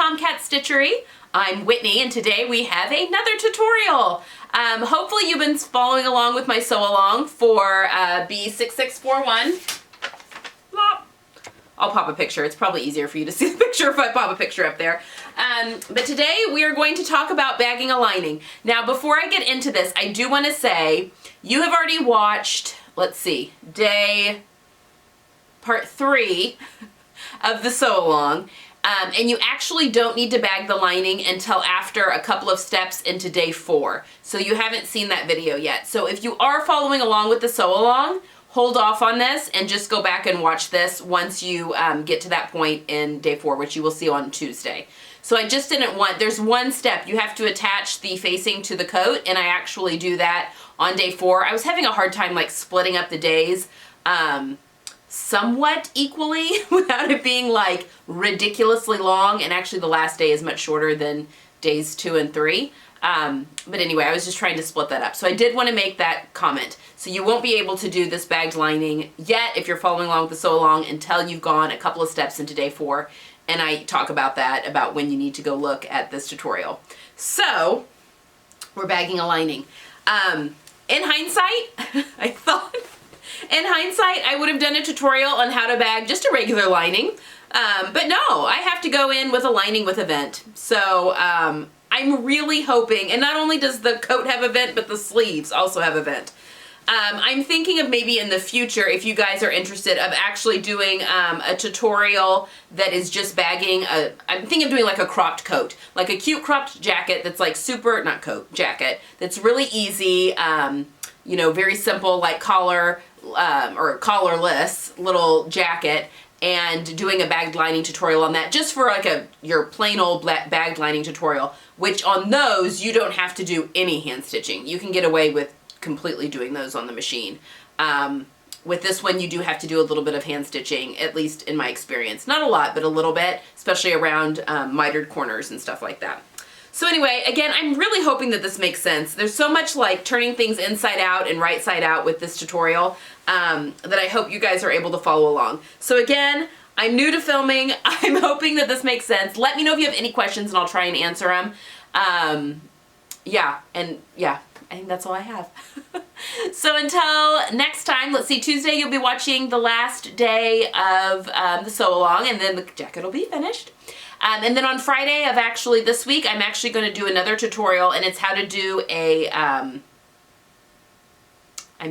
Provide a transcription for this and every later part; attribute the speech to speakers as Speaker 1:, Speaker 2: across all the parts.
Speaker 1: Tomcat Stitchery. I'm Whitney, and today we have another tutorial. Hopefully you've been following along with my sew along for B6641. I'll pop a picture. It's probably easier for you to see the picture if I pop a picture up there. But today we are going to talk about bagging a lining. Now before I get into this, I do want to say you have already watched, let's see, part 3 of the sew along. And you actually don't need to bag the lining until after a couple of steps into day 4. So you haven't seen that video yet. So if you are following along with the sew along, hold off on this and just go back and watch this once you get to that point in day 4, which you will see on Tuesday. So I just didn't want, there's one step. You have to attach the facing to the coat, and I actually do that on day 4. I was having a hard time like splitting up the days somewhat equally without it being like ridiculously long, and actually the last day is much shorter than days 2 and 3. But anyway, I was just trying to split that up. So I did want to make that comment. So you won't be able to do this bagged lining yet if you're following along with the sew along until you've gone a couple of steps into day 4. And I talk about that, about when you need to go look at this tutorial. So we're bagging a lining. In hindsight, in hindsight, I would have done a tutorial on how to bag just a regular lining. But no, I have to go in with a lining with a vent. So I'm really hoping, and not only does the coat have a vent, but the sleeves also have a vent. I'm thinking of maybe in the future, if you guys are interested, of actually doing a tutorial that is just bagging I'm thinking of doing like a cropped coat, like a cute cropped jacket that's like super, not coat, jacket, that's really easy, you know, very simple, like collar, or collarless little jacket, and doing a bagged lining tutorial on that, just for like your plain old bagged lining tutorial, which on those you don't have to do any hand stitching. You can get away with completely doing those on the machine. With this one you do have to do a little bit of hand stitching, at least in my experience. Not a lot, but a little bit, especially around mitered corners and stuff like that. So anyway, again, I'm really hoping that this makes sense. There's so much like turning things inside out and right side out with this tutorial that I hope you guys are able to follow along. So again, I'm new to filming. I'm hoping that this makes sense. Let me know if you have any questions and I'll try and answer them. Yeah, I think that's all I have. So until next time, let's see, Tuesday you'll be watching the last day of the sew along, and then the jacket will be finished. And then on Friday of actually this week, I'm actually going to do another tutorial, and it's how to do a, I'm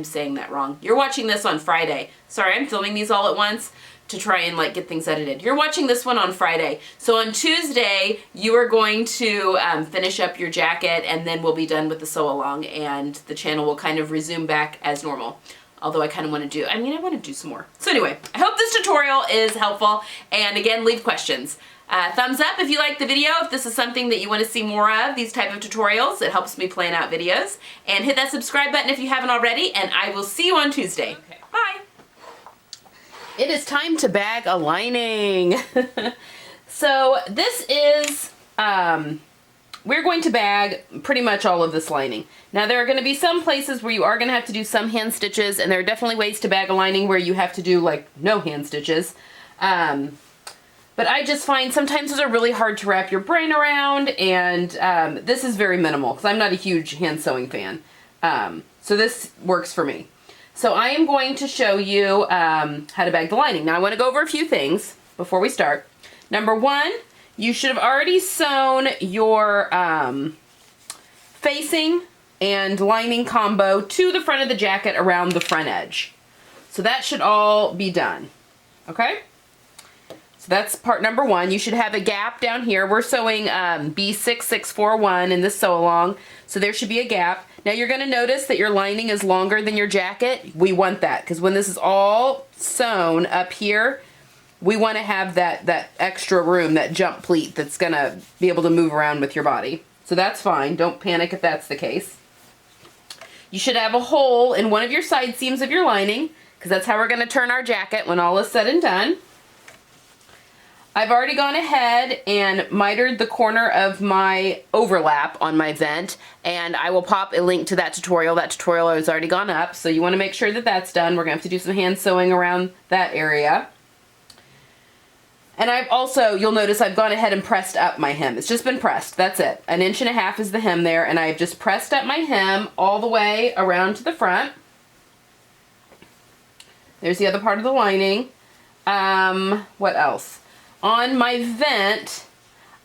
Speaker 1: saying that wrong. You're watching this on Friday. Sorry, I'm filming these all at once to try and like get things edited. You're watching this one on Friday. So on Tuesday, you are going to finish up your jacket, and then we'll be done with the sew along, and the channel will kind of resume back as normal. Although I kind of want to do, I want to do some more. So anyway, I hope this tutorial is helpful, and again, leave questions. Thumbs up if you like the video, if this is something that you want to see more of, these type of tutorials. It helps me plan out videos. And hit that subscribe button if you haven't already, and I will see you on Tuesday. Okay. Bye! It is time to bag a lining. So this is, we're going to bag pretty much all of this lining. Now there are going to be some places where you are going to have to do some hand stitches, and there are definitely ways to bag a lining where you have to do like no hand stitches. But I just find sometimes those are really hard to wrap your brain around, and this is very minimal because I'm not a huge hand sewing fan. So this works for me. So I am going to show you how to bag the lining. Now I want to go over a few things before we start. Number 1, you should have already sewn your facing and lining combo to the front of the jacket around the front edge. So that should all be done. Okay? So that's part number 1. You should have a gap down here. We're sewing B6641 in this sew along, so there should be a gap. Now you're going to notice that your lining is longer than your jacket. We want that because when this is all sewn up here, we want to have that extra room, that jump pleat that's going to be able to move around with your body. So that's fine. Don't panic if that's the case. You should have a hole in one of your side seams of your lining because that's how we're going to turn our jacket when all is said and done. I've already gone ahead and mitered the corner of my overlap on my vent, and I will pop a link to that tutorial. That tutorial has already gone up, so you want to make sure that that's done. We're going to have to do some hand sewing around that area. And I've also, you'll notice I've gone ahead and pressed up my hem. It's just been pressed, that's it. 1.5 inches is the hem there, and I've just pressed up my hem all the way around to the front. There's the other part of the lining. What else? On my vent,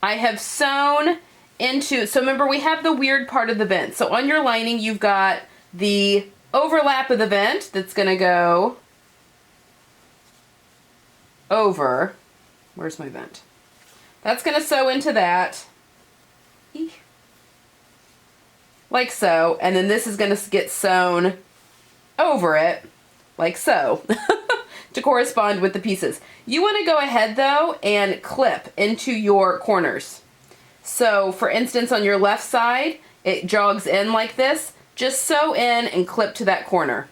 Speaker 1: I have sewn into, so remember we have the weird part of the vent. So on your lining, you've got the overlap of the vent that's gonna go over, where's my vent? That's gonna sew into that, like so, and then this is gonna get sewn over it, like so, to correspond with the pieces. You wanna go ahead though and clip into your corners. So for instance, on your left side, it jogs in like this, just sew in and clip to that corner.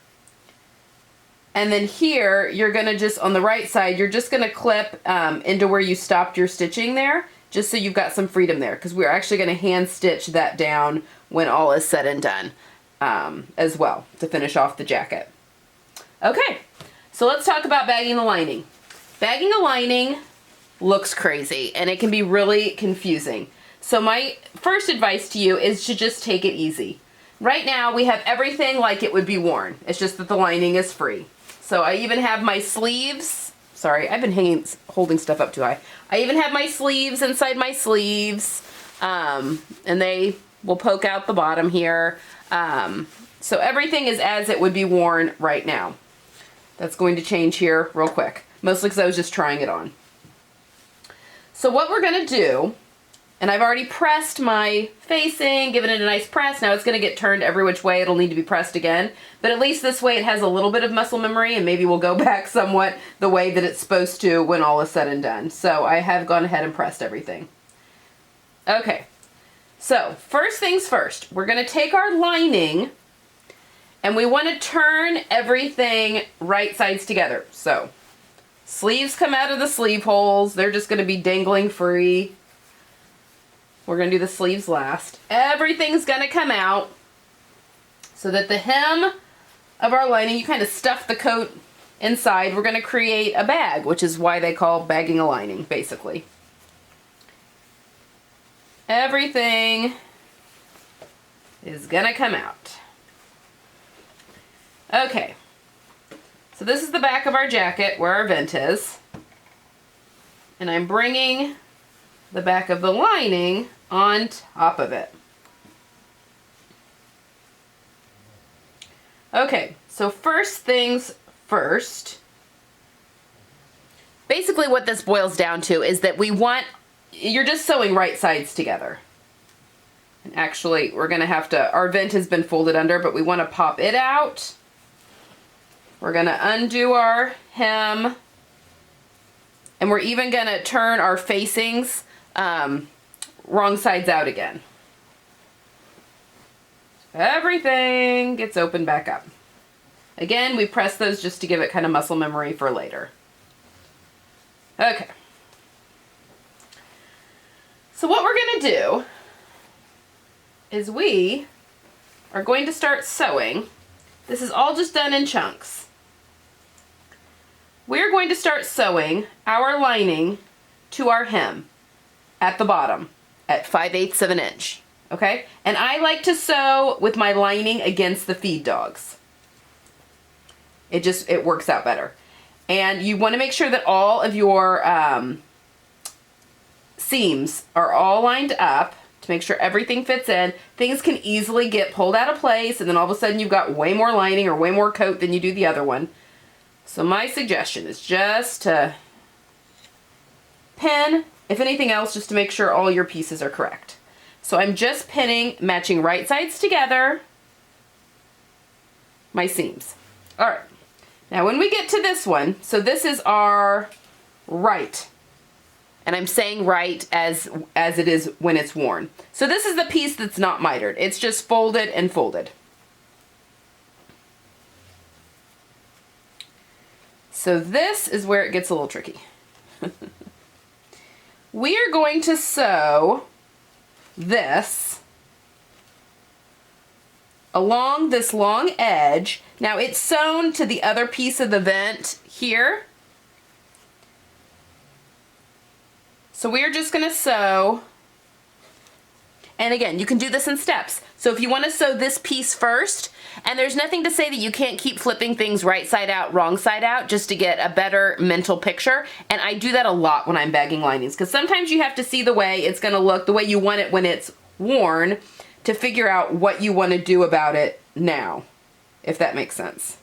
Speaker 1: And then here, you're gonna just, on the right side, you're just gonna clip into where you stopped your stitching there, just so you've got some freedom there, because we're actually gonna hand stitch that down when all is said and done as well, to finish off the jacket. Okay, so let's talk about bagging the lining. Bagging a lining looks crazy, and it can be really confusing. So my first advice to you is to just take it easy. Right now, we have everything like it would be worn. It's just that the lining is free. So I even have my sleeves. Sorry, I've been holding stuff up too high. I even have my sleeves inside my sleeves, and they will poke out the bottom here. So everything is as it would be worn right now. That's going to change here real quick, mostly because I was just trying it on. So what we're gonna do, and I've already pressed my facing, given it a nice press. Now it's gonna get turned every which way. It'll need to be pressed again. But at least this way it has a little bit of muscle memory, and maybe we'll go back somewhat the way that it's supposed to when all is said and done. So I have gone ahead and pressed everything. Okay, so first things first, we're gonna take our lining and we wanna turn everything right sides together. So sleeves come out of the sleeve holes. They're just gonna be dangling free. We're gonna do the sleeves last. Everything's gonna come out so that the hem of our lining, you kind of stuff the coat inside. We're gonna create a bag, which is why they call bagging a lining, basically. Everything is gonna come out. Okay, so this is the back of our jacket where our vent is. And I'm bringing the back of the lining on top of it. Okay, so first things first. Basically what this boils down to is that you're just sewing right sides together. And actually, we're gonna have to, our vent has been folded under, but we wanna pop it out. We're gonna undo our hem. And we're even gonna turn our facings wrong sides out again. Everything gets opened back up. Again, we press those just to give it kind of muscle memory for later. Okay. So what we're gonna do is we are going to start sewing. This is all just done in chunks. We're going to start sewing our lining to our hem at the bottom at 5/8 of an inch, okay? And I like to sew with my lining against the feed dogs. It works out better. And you want to make sure that all of your seams are all lined up to make sure everything fits in. Things can easily get pulled out of place, and then all of a sudden you've got way more lining or way more coat than you do the other one. So my suggestion is just to pin, if anything else, just to make sure all your pieces are correct. So I'm just pinning, matching right sides together, my seams. All right, now when we get to this one, so this is our right, and I'm saying right as it is when it's worn. So this is the piece that's not mitered. It's just folded and folded. So this is where it gets a little tricky. We are going to sew this along this long edge. Now it's sewn to the other piece of the vent here. So we're just gonna sew, and again, you can do this in steps. So if you wanna sew this piece first, and there's nothing to say that you can't keep flipping things right side out, wrong side out, just to get a better mental picture. And I do that a lot when I'm bagging linings, because sometimes you have to see the way it's gonna look, the way you want it when it's worn, to figure out what you wanna do about it now, if that makes sense.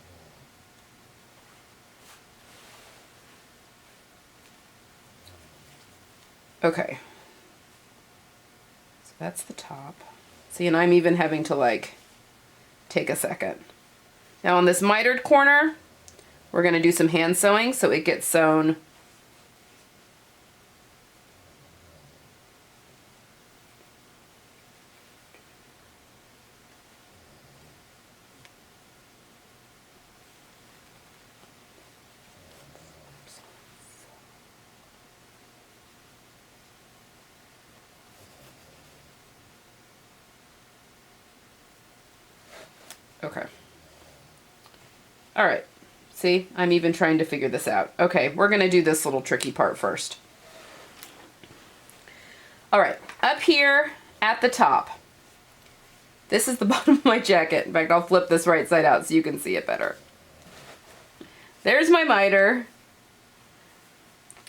Speaker 1: Okay. So that's the top. See, and I'm even having to like take a second. Now on this mitered corner, we're going to do some hand sewing so it gets sewn okay. All right. See, I'm even trying to figure this out. Okay, we're going to do this little tricky part first. All right, up here at the top, this is the bottom of my jacket. In fact, I'll flip this right side out so you can see it better. There's my miter,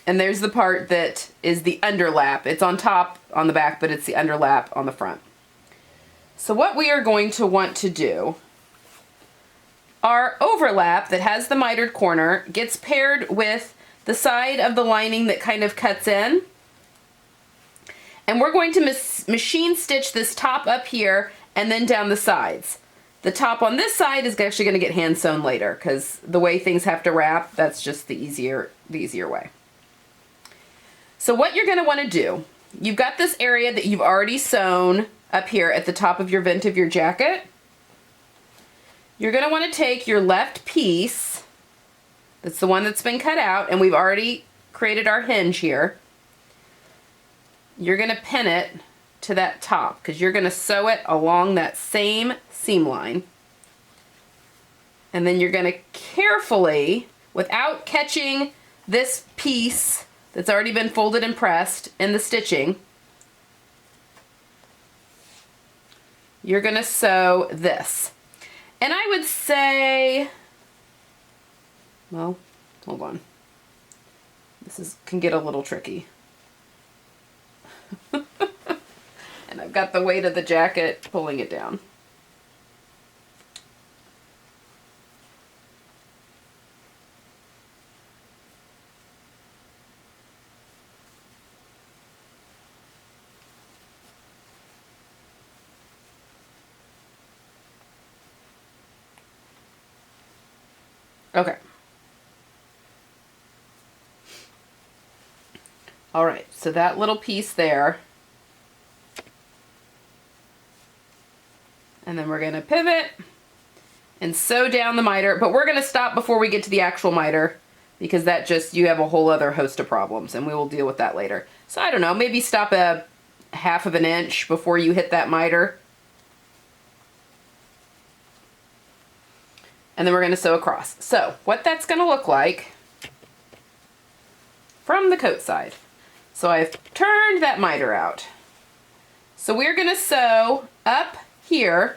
Speaker 1: and there's the part that is the underlap. It's on top on the back, but it's the underlap on the front. So what we are going to want to do, our overlap that has the mitered corner gets paired with the side of the lining that kind of cuts in. And we're going to machine stitch this top up here and then down the sides. The top on this side is actually going to get hand sewn later, because the way things have to wrap, that's just the easier way. So what you're going to want to do, you've got this area that you've already sewn up here at the top of your vent of your jacket. You're going to want to take your left piece, that's the one that's been cut out, and we've already created our hinge here. You're going to pin it to that top, because you're going to sew it along that same seam line. And then you're going to carefully, without catching this piece that's already been folded and pressed in the stitching, you're going to sew this. And I would say, well, hold on. This can get a little tricky. And I've got the weight of the jacket pulling it down. Okay. All right, so that little piece there. And then we're going to pivot and sew down the miter, but we're going to stop before we get to the actual miter, because that just, you have a whole other host of problems, and we will deal with that later. So I don't know, maybe stop a 1/2 inch before you hit that miter. And then we're going to sew across. So what that's going to look like from the coat side. So I've turned that miter out. So we're going to sew up here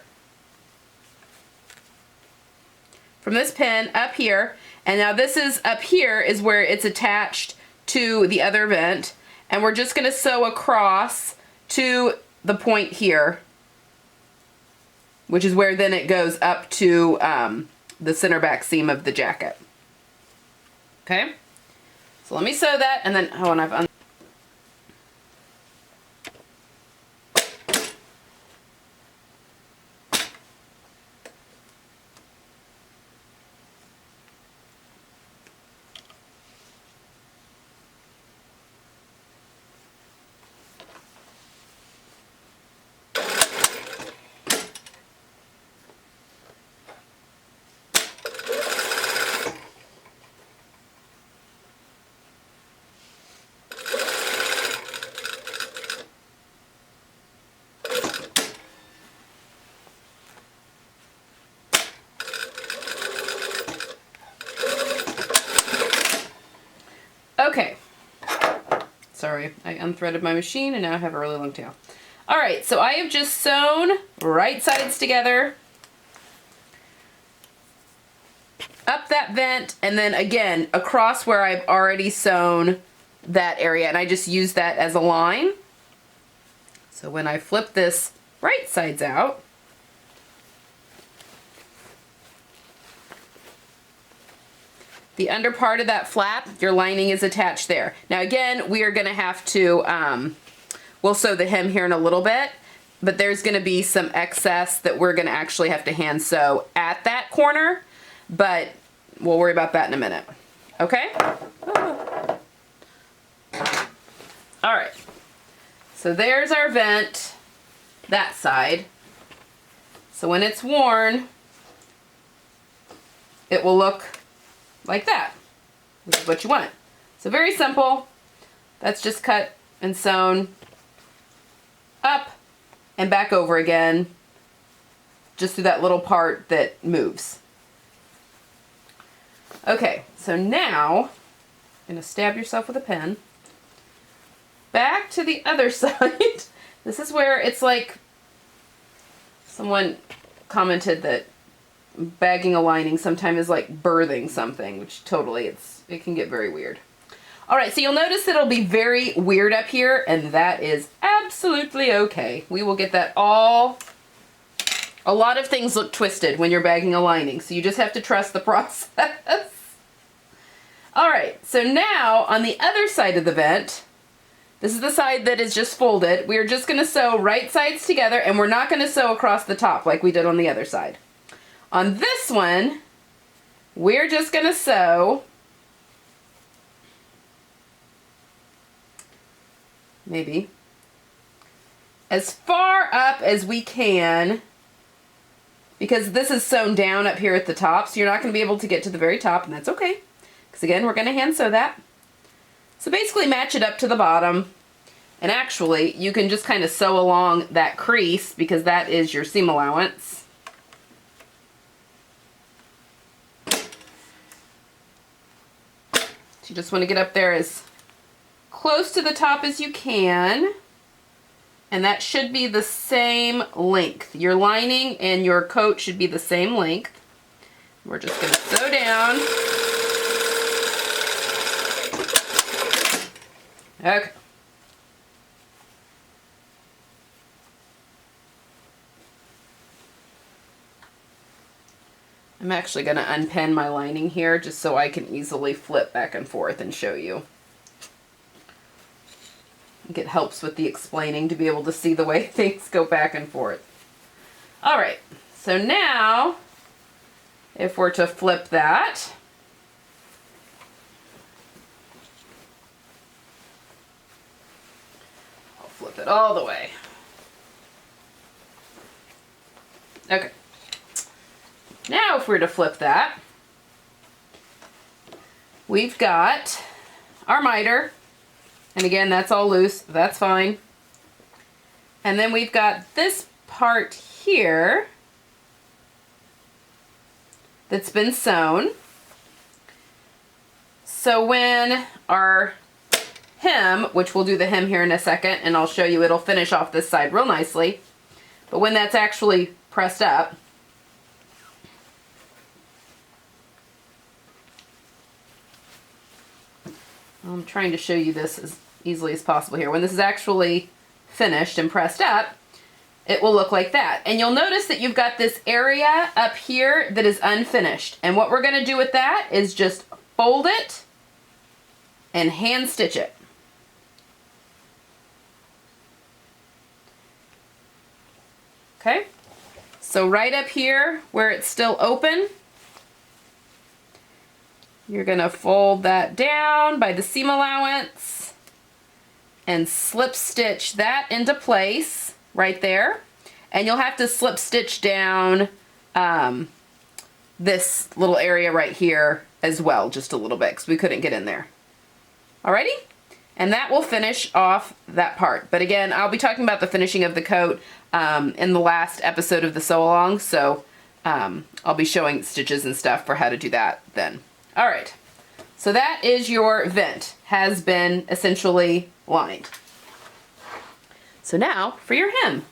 Speaker 1: from this pin up here, and now this is up here is where it's attached to the other vent, and we're just going to sew across to the point here, which is where then it goes up to the center back seam of the jacket. Okay, so let me sew that, and then I've sorry. I unthreaded my machine and now I have a really long tail. All right, so I have just sewn right sides together, up that vent, and then again across where I've already sewn that area, and I just use that as a line. So when I flip this right sides out, the under part of that flap, your lining is attached there. Now again, we are gonna have to, we'll sew the hem here in a little bit, but there's gonna be some excess that we're gonna actually have to hand sew at that corner, but we'll worry about that in a minute. Okay? All right. So there's our vent, that side. So when it's worn, it will look like that, which is what you want. So very simple. That's just cut and sewn up and back over again, just through that little part that moves. Okay, so now, I'm gonna stab yourself with a pen. Back to the other side. This is where it's like, someone commented that bagging a lining sometimes is like birthing something, which totally, it can get very weird. All right, so you'll notice that it'll be very weird up here, and that is absolutely okay. We will get that all. A lot of things look twisted when you're bagging a lining, so you just have to trust the process. All right, so now on the other side of the vent, this is the side that is just folded. We are just gonna sew right sides together, and we're not gonna sew across the top like we did on the other side. On this one, we're just gonna sew maybe as far up as we can, because this is sewn down up here at the top, so you're not gonna be able to get to the very top, and that's okay. Because again, we're gonna hand sew that. So basically match it up to the bottom, and actually you can just kind of sew along that crease because that is your seam allowance. So you just want to get up there as close to the top as you can, and that should be the same length. Your lining and your coat should be the same length. We're just going to sew down. Okay. I'm actually going to unpin my lining here just so I can easily flip back and forth and show you. I think it helps with the explaining to be able to see the way things go back and forth. All right, so now if we're to flip that, I'll flip it all the way. Okay. Now if we're to flip that, we've got our miter, and again that's all loose, that's fine. And then we've got this part here that's been sewn. So when our hem, which we'll do the hem here in a second, and I'll show you, it'll finish off this side real nicely, but when that's actually pressed up, I'm trying to show you this as easily as possible here. When this is actually finished and pressed up, it will look like that. And you'll notice that you've got this area up here that is unfinished. And what we're going to do with that is just fold it and hand stitch it. Okay? So right up here where it's still open, you're going to fold that down by the seam allowance and slip stitch that into place right there. And you'll have to slip stitch down this little area right here as well, just a little bit, because we couldn't get in there. Alrighty? And that will finish off that part. But again, I'll be talking about the finishing of the coat in the last episode of the sew along, so I'll be showing stitches and stuff for how to do that then. All right, so that is your vent, has been essentially lined. So now for your hem.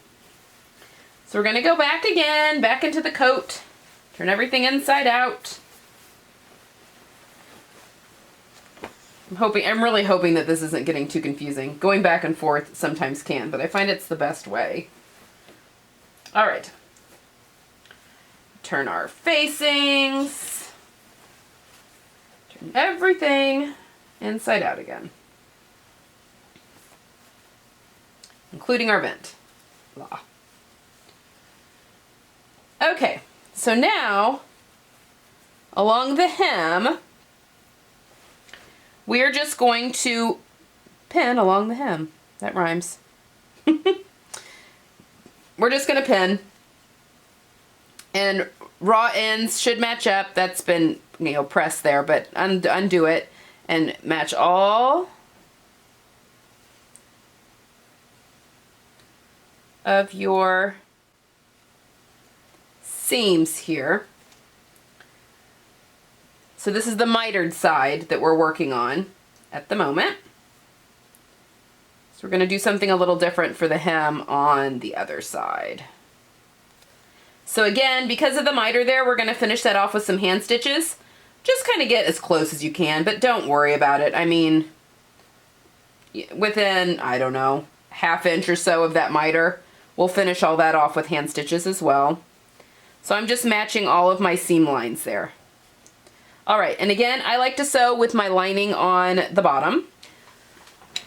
Speaker 1: So we're going to go back again, back into the coat, turn everything inside out. I'm really hoping that this isn't getting too confusing. Going back and forth sometimes can, but I find it's the best way. All right. Turn our facings. Turn everything inside out again. Including our vent. Blah. Okay, so now, along the hem, we are just going to pin along the hem. That rhymes. We're just going to pin. And raw ends should match up. That's been, pressed there, but undo it and match all of your seams here. So this is the mitered side that we're working on at the moment. So we're going to do something a little different for the hem on the other side. So again, because of the miter there, we're going to finish that off with some hand stitches. Just kind of get as close as you can, but don't worry about it. I mean, within, I don't know, ½ inch or so of that miter, we'll finish all that off with hand stitches as well. So I'm just matching all of my seam lines there. All right, and again, I like to sew with my lining on the bottom.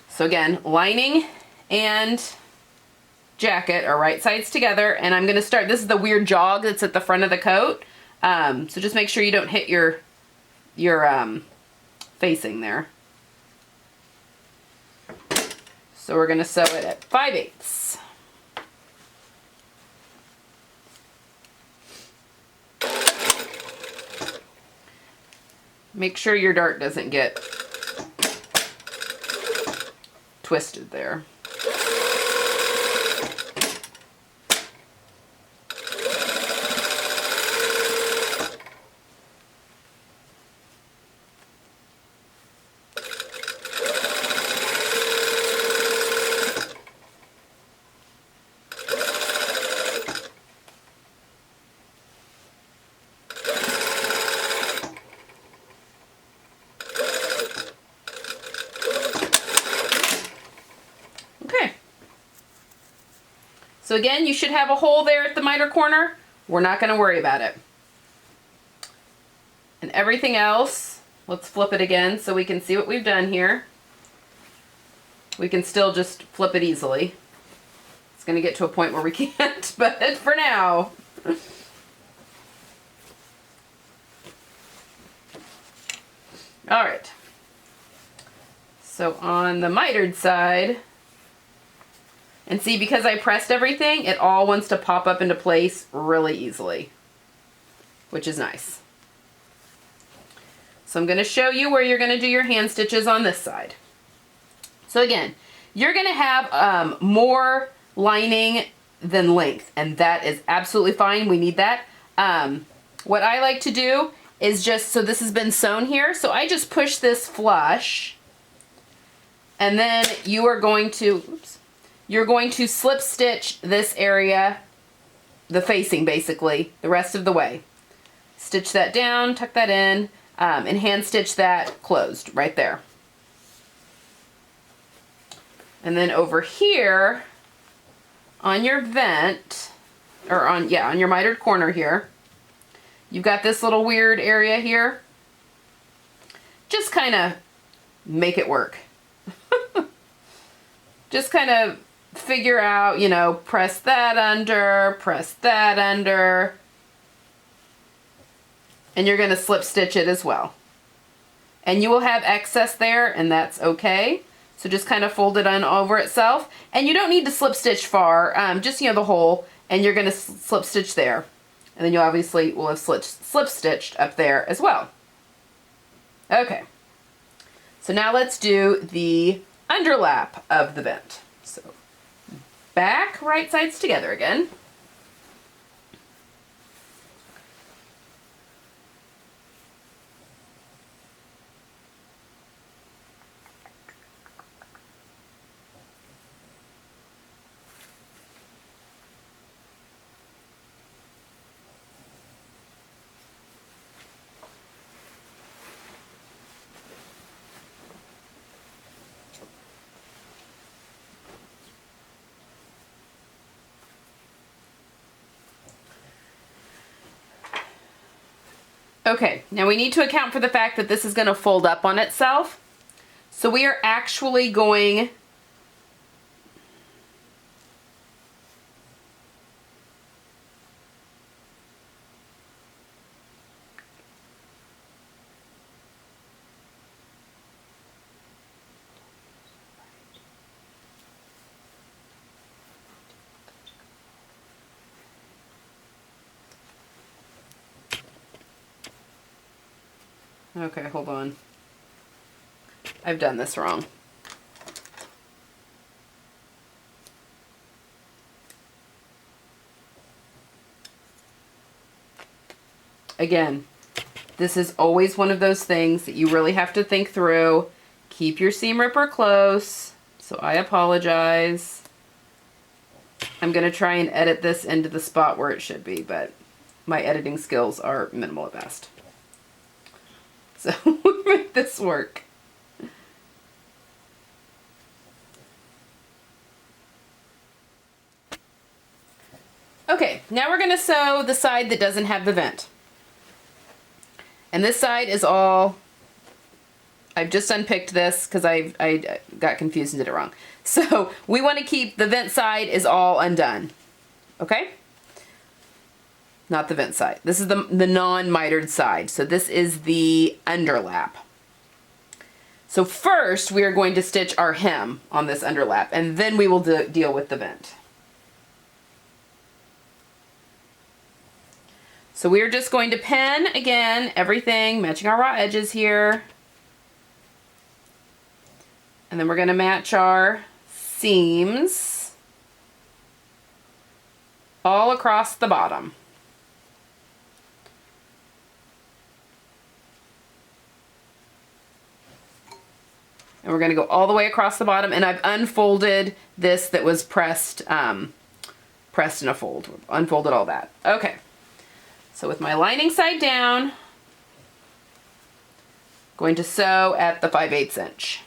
Speaker 1: So again, lining and jacket are right sides together, and I'm gonna start, this is the weird jog that's at the front of the coat. So just make sure you don't hit your facing there. So we're gonna sew it at 5/8. Make sure your dart doesn't get twisted there. So again, you should have a hole there at the miter corner. We're not going to worry about it. And everything else, let's flip it again so we can see what we've done here. We can still just flip it easily. It's going to get to a point where we can't, but for now. All right. So on the mitered side, and see, because I pressed everything, it all wants to pop up into place really easily, which is nice. So I'm going to show you where you're going to do your hand stitches on this side. So again, you're going to have more lining than length, and that is absolutely fine. We need that. What I like to do is just, so this has been sewn here, so I just push this flush, and then you are going to, oops, you're going to slip stitch this area, the facing basically, the rest of the way. Stitch that down, tuck that in, and hand stitch that closed right there. And then over here on your vent, or on your mitered corner here, you've got this little weird area here. Just kind of make it work. Just kind of figure out, press that under, and you're going to slip stitch it as well. And you will have excess there, and that's okay. So just kind of fold it on over itself. And you don't need to slip stitch far, just, the hole, and you're going to slip stitch there. And then you obviously will have slip stitched up there as well. Okay. So now let's do the underlap of the vent. So back, right sides together again. Okay, now we need to account for the fact that this is going to fold up on itself. So we are actually going okay, hold on. I've done this wrong. Again, this is always one of those things that you really have to think through. Keep your seam ripper close. So I apologize. I'm going to try and edit this into the spot where it should be, but my editing skills are minimal at best. So we'll make this work. Okay, now we're going to sew the side that doesn't have the vent. And this side is all, I've just unpicked this because I got confused and did it wrong. So we want to keep the vent side is all undone. Okay? Not the vent side. This is the non-mitered side. So this is the underlap. So first we are going to stitch our hem on this underlap, and then we will deal with the vent. So we're just going to pin, again, everything, matching our raw edges here. And then we're going to match our seams all across the bottom. And we're going to go all the way across the bottom, and I've unfolded this that was pressed in a fold. Unfolded all that. Okay. So with my lining side down, going to sew at the 5/8 inch.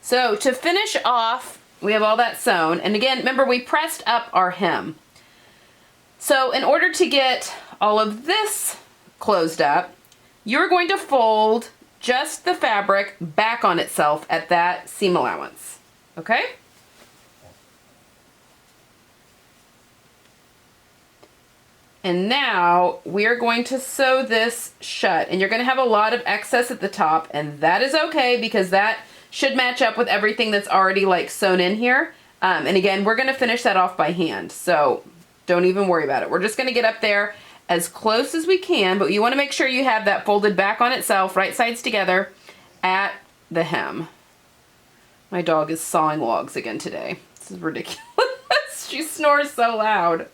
Speaker 1: So to finish off, we have all that sewn. And again, remember we pressed up our hem. So in order to get all of this closed up, you're going to fold just the fabric back on itself at that seam allowance. Okay? And now we're going to sew this shut, and you're going to have a lot of excess at the top, and that is okay because that should match up with everything that's already like sewn in here. And again, we're going to finish that off by hand, so don't even worry about it. We're just going to get up there as close as we can, but you want to make sure you have that folded back on itself, right sides together, at the hem. My dog is sawing logs again today. This is ridiculous. She snores so loud.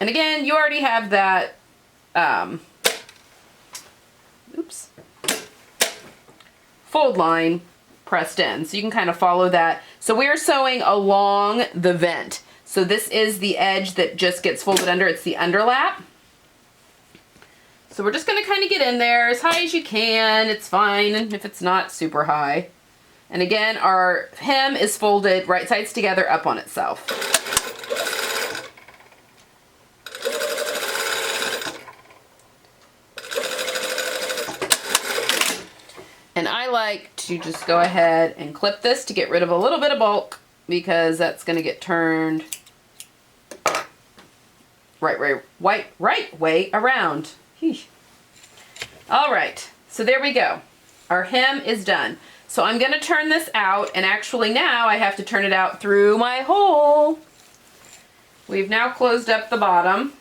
Speaker 1: And again, you already have that, fold line pressed in, so you can kind of follow that. So we're sewing along the vent. So this is the edge that just gets folded under. It's the underlap. So we're just going to kind of get in there as high as you can. It's fine if it's not super high. And again, our hem is folded right sides together up on itself. And I like to just go ahead and clip this to get rid of a little bit of bulk because that's going to get turned right way around. All right, so there we go. Our hem is done. So I'm going to turn this out, and actually now I have to turn it out through my hole. We've now closed up the bottom.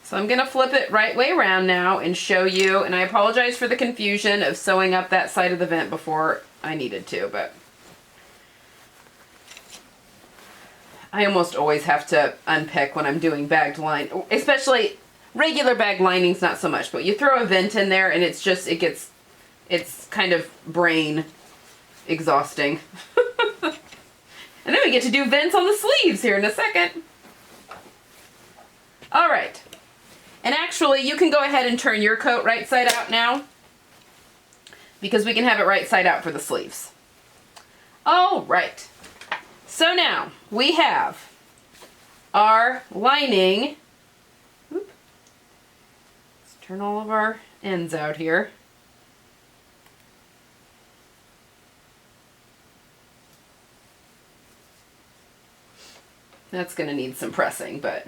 Speaker 1: So I'm gonna flip it right way around now and show you, and I apologize for the confusion of sewing up that side of the vent before I needed to, but I almost always have to unpick when I'm doing bagged line, especially regular bag linings, not so much, but you throw a vent in there and it's just, it's kind of brain exhausting. And then we get to do vents on the sleeves here in a second. All right. And actually, you can go ahead and turn your coat right side out now, because we can have it right side out for the sleeves. All right. So now we have our lining. Let's turn all of our ends out here. That's going to need some pressing, but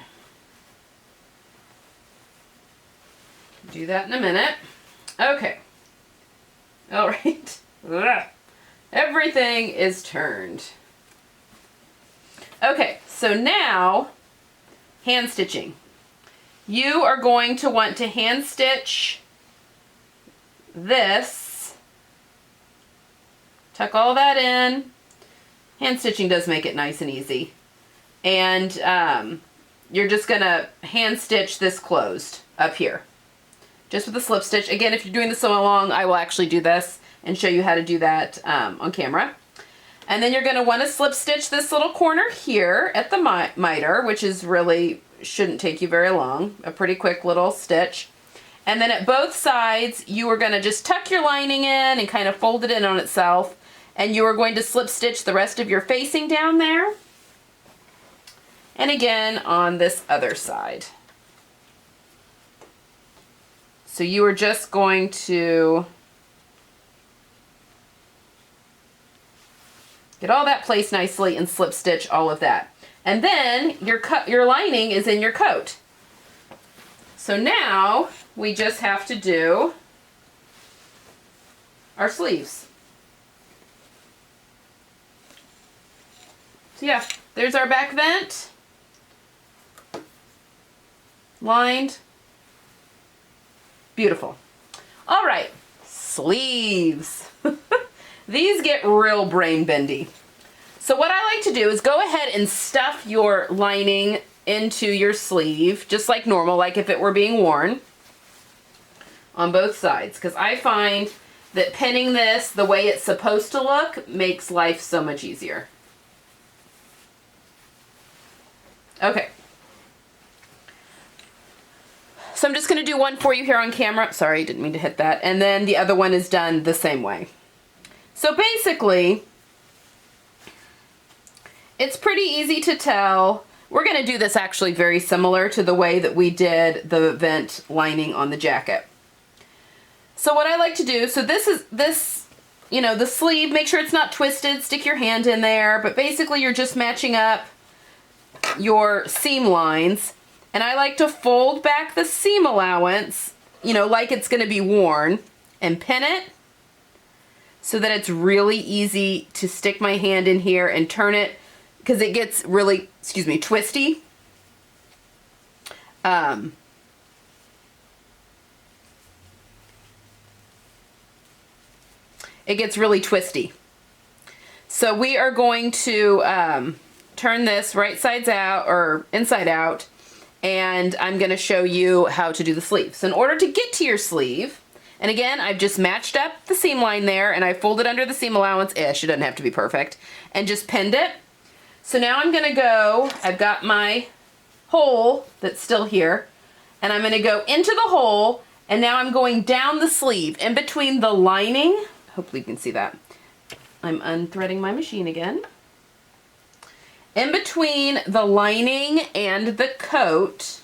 Speaker 1: do that in a minute. Okay. All right. Everything is turned. Okay, so now hand stitching. You are going to want to hand stitch this. Tuck all that in. Hand stitching does make it nice and easy. And you're just going to hand stitch this closed up here. Just with a slip stitch. Again, if you're doing this so along, I will actually do this and show you how to do that on camera. And then you're going to want to slip stitch this little corner here at the miter, which is really, shouldn't take you very long. A pretty quick little stitch. And then at both sides, you are going to just tuck your lining in and kind of fold it in on itself. And you are going to slip stitch the rest of your facing down there. And again on this other side. So you are just going to get all that placed nicely and slip stitch all of that. And then your lining is in your coat. So now we just have to do our sleeves. So yeah, there's our back vent. Lined. Beautiful. All right, sleeves. These get real brain bendy. So what I like to do is go ahead and stuff your lining into your sleeve, just like normal, like if it were being worn on both sides. Because I find that pinning this the way it's supposed to look makes life so much easier. Okay. So I'm just going to do one for you here on camera. Sorry, didn't mean to hit that. And then the other one is done the same way. So basically, it's pretty easy to tell. We're going to do this actually very similar to the way that we did the vent lining on the jacket. So what I like to do, so this, you know, the sleeve, make sure it's not twisted, stick your hand in there, but basically you're just matching up your seam lines. And I like to fold back the seam allowance, you know, like it's going to be worn, and pin it so that it's really easy to stick my hand in here and turn it, because it gets really, excuse me, twisty. It gets really twisty. So we are going to turn this right sides out, or inside out, and I'm going to show you how to do the sleeve. So in order to get to your sleeve, and again, I've just matched up the seam line there, and I folded under the seam allowance-ish, it doesn't have to be perfect, and just pinned it. So now I'm going to go, I've got my hole that's still here, and I'm going to go into the hole, and now I'm going down the sleeve, in between the lining. Hopefully you can see that. I'm unthreading my machine again. In between the lining and the coat.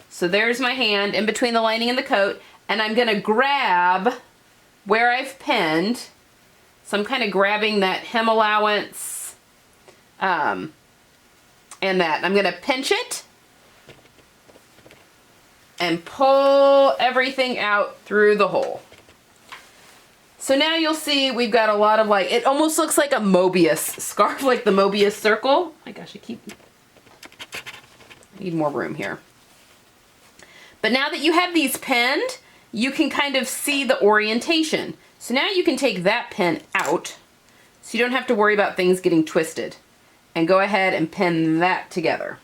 Speaker 1: So there's my hand in between the lining and the coat, and I'm going to grab where I've pinned. So I'm kind of grabbing that hem allowance and that. I'm going to pinch it and pull everything out through the hole. So now you'll see we've got a lot of, like, it almost looks like a Mobius scarf, like the Mobius circle. Oh my gosh, I Need more room here. But now that you have these pinned, you can kind of see the orientation. So now you can take that pin out so you don't have to worry about things getting twisted. And go ahead and pin that together.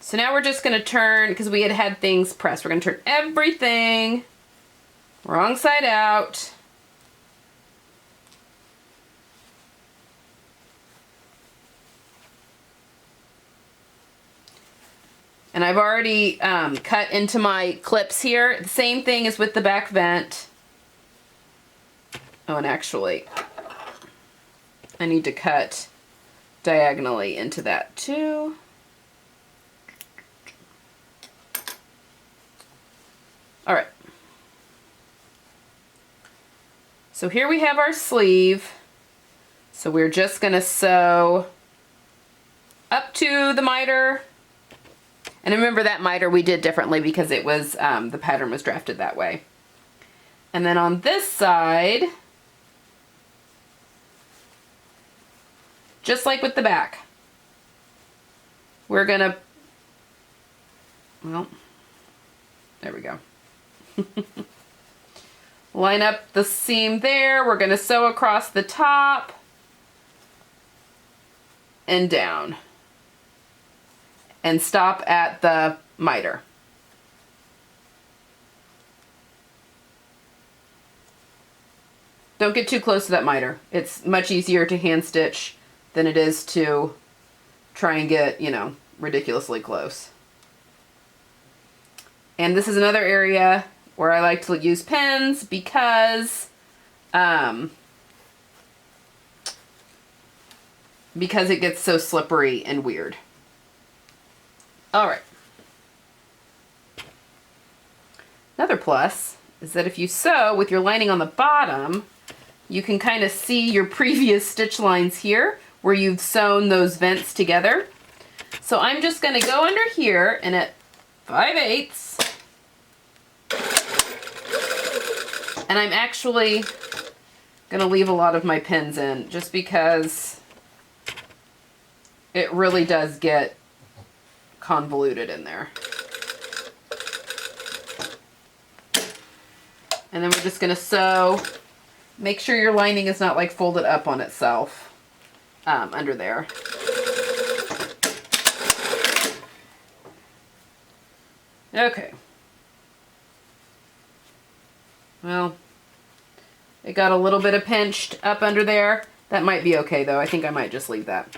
Speaker 1: So now we're just going to turn, because we had things pressed, we're going to turn everything wrong side out. And I've already cut into my clips here. The same thing as with the back vent. Oh, and actually, I need to cut diagonally into that too. All right. So here we have our sleeve. So we're just gonna sew up to the miter. And remember that miter we did differently because it was, the pattern was drafted that way. And then on this side, just like with the back, we're gonna, well, there we go. Line up the seam there. We're gonna sew across the top and down. And stop at the miter. Don't get too close to that miter. It's much easier to hand stitch than it is to try and get, you know, ridiculously close. And this is another area where I like to use pins because it gets so slippery and weird. All right. Another plus is that if you sew with your lining on the bottom, you can kind of see your previous stitch lines here where you've sewn those vents together. So I'm just going to go under here and at 5/8, and I'm actually going to leave a lot of my pins in just because it really does get convoluted in there. And then we're just going to sew. Make sure your lining is not like folded up on itself under there. Okay. Well, it got a little bit of pinched up under there. That might be okay though. I think I might just leave that.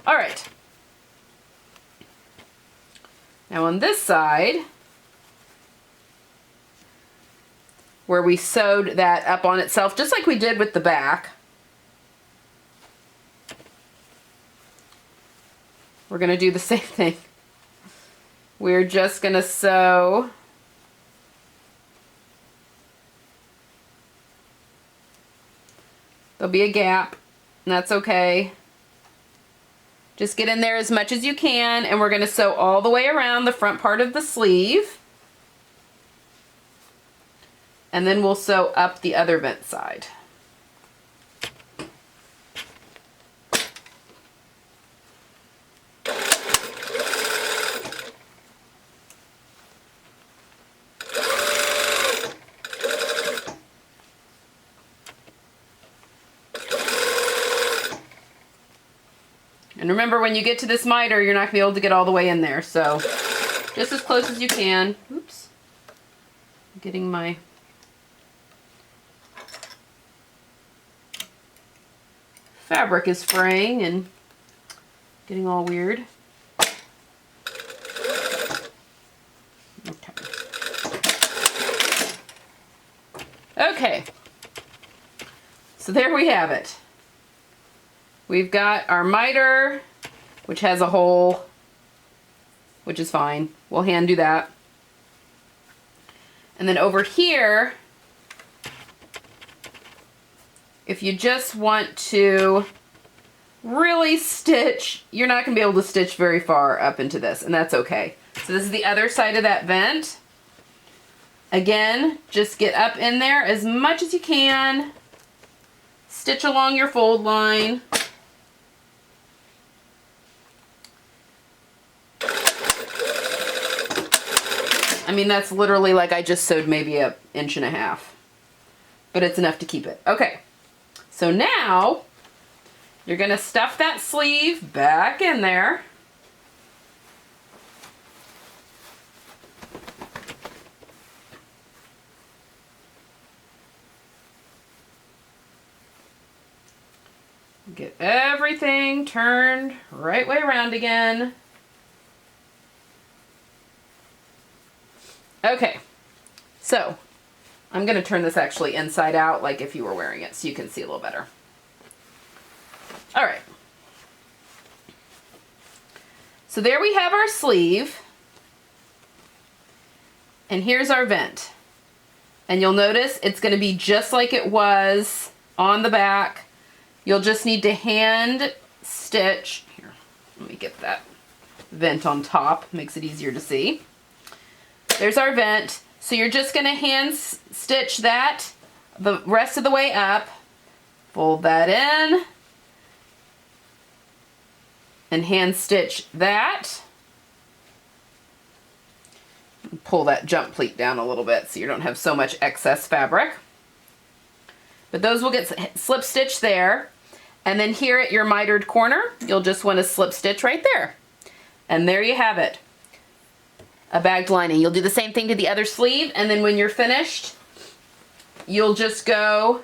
Speaker 1: All right. Now on this side, where we sewed that up on itself, just like we did with the back, we're going to do the same thing. We're just going to sew there'll be a gap, and that's okay. Just get in there as much as you can, and we're going to sew all the way around the front part of the sleeve. And then we'll sew up the other vent side. And remember, when you get to this miter, you're not going to be able to get all the way in there, so just as close as you can. Oops. I'm getting my fabric is fraying and getting all weird. Okay. Okay. So there we have it. We've got our miter, which has a hole, which is fine. We'll hand do that. And then over here, if you just want to really stitch, you're not going to be able to stitch very far up into this, and that's okay. So this is the other side of that vent. Again, just get up in there as much as you can. Stitch along your fold line. I mean, that's literally like I just sewed maybe 1.5 inches, but it's enough to keep it. Okay, so now you're gonna stuff that sleeve back in there. Get everything turned right way around again. Okay, so I'm going to turn this actually inside out like if you were wearing it so you can see a little better. All right. So there we have our sleeve. And here's our vent. And you'll notice it's going to be just like it was on the back. You'll just need to hand stitch. Here, let me get that vent on top. Makes it easier to see. There's our vent. So you're just going to hand stitch that the rest of the way up. Fold that in. And hand stitch that. Pull that jump pleat down a little bit so you don't have so much excess fabric. But those will get slip stitched there. And then here at your mitered corner, you'll just want to slip stitch right there. And there you have it. A bagged lining. You'll do the same thing to the other sleeve, and then when you're finished, you'll just go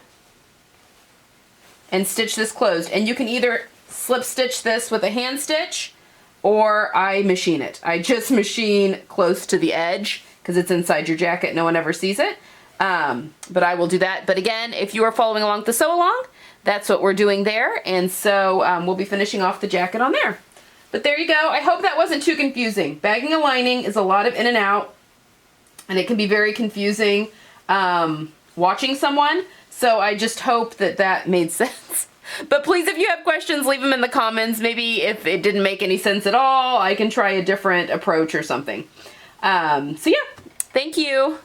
Speaker 1: and stitch this closed. And you can either slip stitch this with a hand stitch, or I machine it. I just machine close to the edge because it's inside your jacket. No one ever sees it. But I will do that. But again, if you are following along with the sew along, that's what we're doing there. And so we'll be finishing off the jacket on there. But there you go. I hope that wasn't too confusing. Bagging a lining is a lot of in and out, and it can be very confusing watching someone. So I just hope that that made sense. But please, if you have questions, leave them in the comments. Maybe if it didn't make any sense at all, I can try a different approach or something. So yeah, thank you.